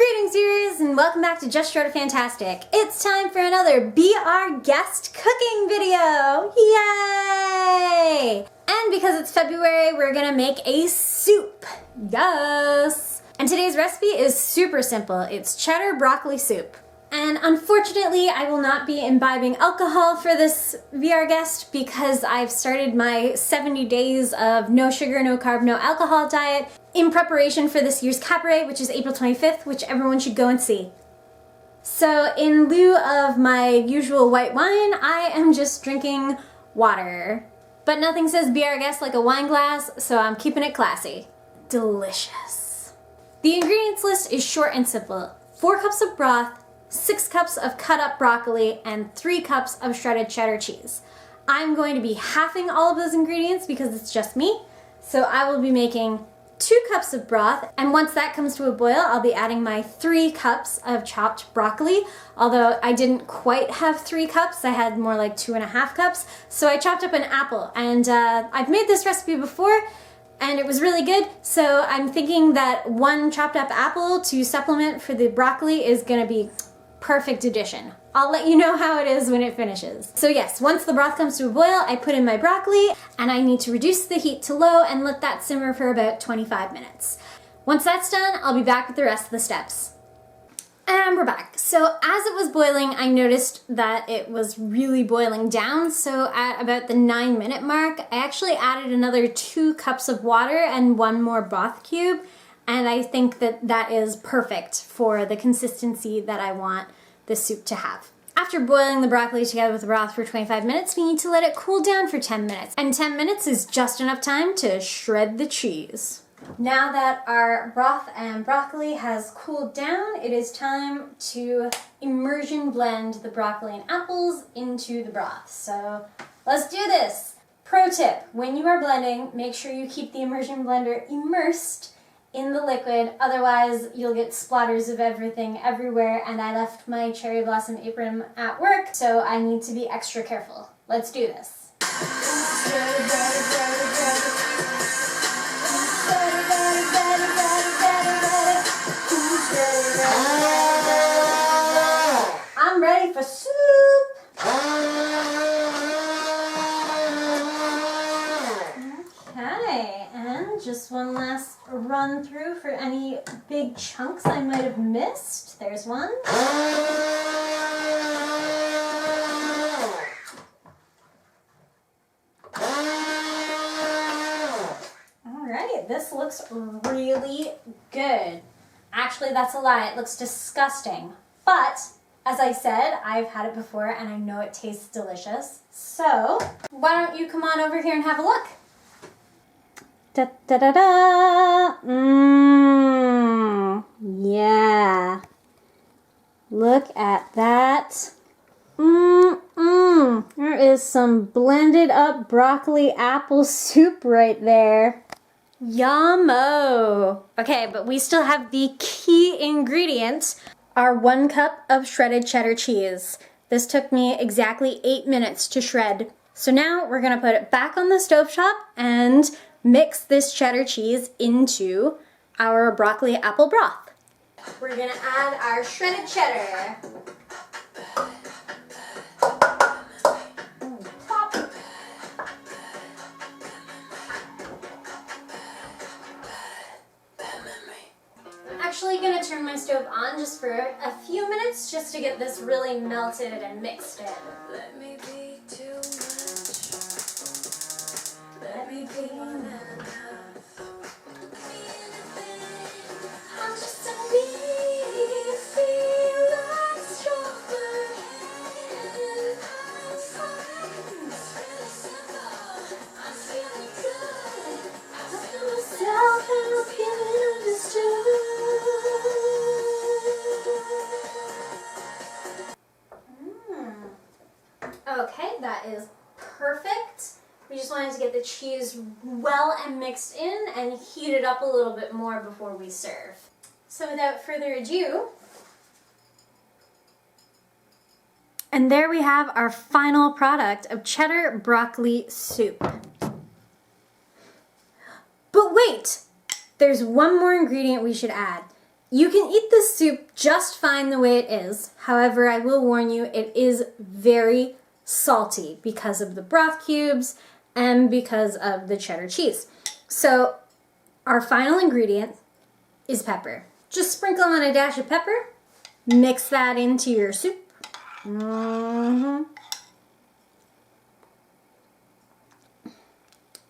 Greetings viewers and welcome back to Just Short of Fantastic. It's time for another Be Our Guest cooking video. Yay! And because it's February, we're gonna make a soup. Yes! And today's recipe is super simple. It's cheddar broccoli soup. And unfortunately, I will not be imbibing alcohol for this Be Our Guest because I've started my 70 days of no sugar, no carb, no alcohol diet in preparation for this year's cabaret, which is April 25th, which everyone should go and see. So in lieu of my usual white wine, I am just drinking water. But nothing says Be Our Guest like a wine glass, so I'm keeping it classy. Delicious. The ingredients list is short and simple. 4 cups of broth, 6 cups of cut up broccoli, and 3 cups of shredded cheddar cheese. I'm going to be halving all of those ingredients because it's just me. So I will be making 2 cups of broth, and once that comes to a boil, I'll be adding my 3 cups of chopped broccoli. Although I didn't quite have 3 cups, I had more like 2.5 cups. So I chopped up an apple, and I've made this recipe before, and it was really good. So I'm thinking that 1 chopped up apple to supplement for the broccoli is gonna be perfect addition. I'll let you know how it is when it finishes. So yes, once the broth comes to a boil, I put in my broccoli and I need to reduce the heat to low and let that simmer for about 25 minutes. Once that's done, I'll be back with the rest of the steps. And we're back. So as it was boiling, I noticed that it was really boiling down. So at about the 9-minute mark, I actually added another 2 cups of water and 1 more broth cube. And I think that that is perfect for the consistency that I want the soup to have. After boiling the broccoli together with the broth for 25 minutes, we need to let it cool down for 10 minutes. And 10 minutes is just enough time to shred the cheese. Now that our broth and broccoli has cooled down, it is time to immersion blend the broccoli and apples into the broth. So let's do this. Pro tip, when you are blending, make sure you keep the immersion blender immersed in the liquid, otherwise you'll get splatters of everything everywhere, and I left my cherry blossom apron at work, so I need to be extra careful. Let's do this. I'm ready for soup! Okay, and just one last run through for any big chunks I might have missed. There's one. Alright, this looks really good. Actually, that's a lie. It looks disgusting. But, as I said, I've had it before and I know it tastes delicious. So, why don't you come on over here and have a look? Da da da da! Mmm. Yeah. Look at that. Mmm. There is some blended up broccoli apple soup right there. Yummo. Okay, but we still have the key ingredient, our 1 cup of shredded cheddar cheese. This took me exactly 8 minutes to shred. So now we're gonna put it back on the stovetop and mix this cheddar cheese into our broccoli apple broth. We're gonna add our shredded cheddar. Pop. I'm actually gonna turn my stove on just for a few minutes just to get this really melted and mixed in. Let me be too much. Let me be more than enough. I'm just a bee, feel like strawberry. I'm fine. It's really simple. I'm feeling good. I feel myself and I'm feeling understood. Okay, that is perfect. We just wanted to get the cheese well and mixed in and heat it up a little bit more before we serve. So without further ado, and there we have our final product of cheddar broccoli soup. But wait, there's one more ingredient we should add. You can eat this soup just fine the way it is. However, I will warn you, it is very salty because of the broth cubes and because of the cheddar cheese. So our final ingredient is pepper. Just sprinkle on a dash of pepper, mix that into your soup.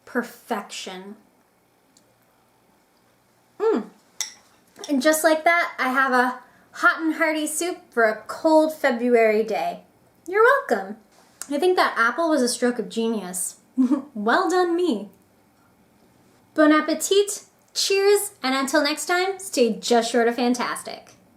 Perfection. And just like that, I have a hot and hearty soup for a cold February day. You're welcome. I think that apple was a stroke of genius. Well done me. Bon appetit, cheers, and until next time, stay just short of fantastic.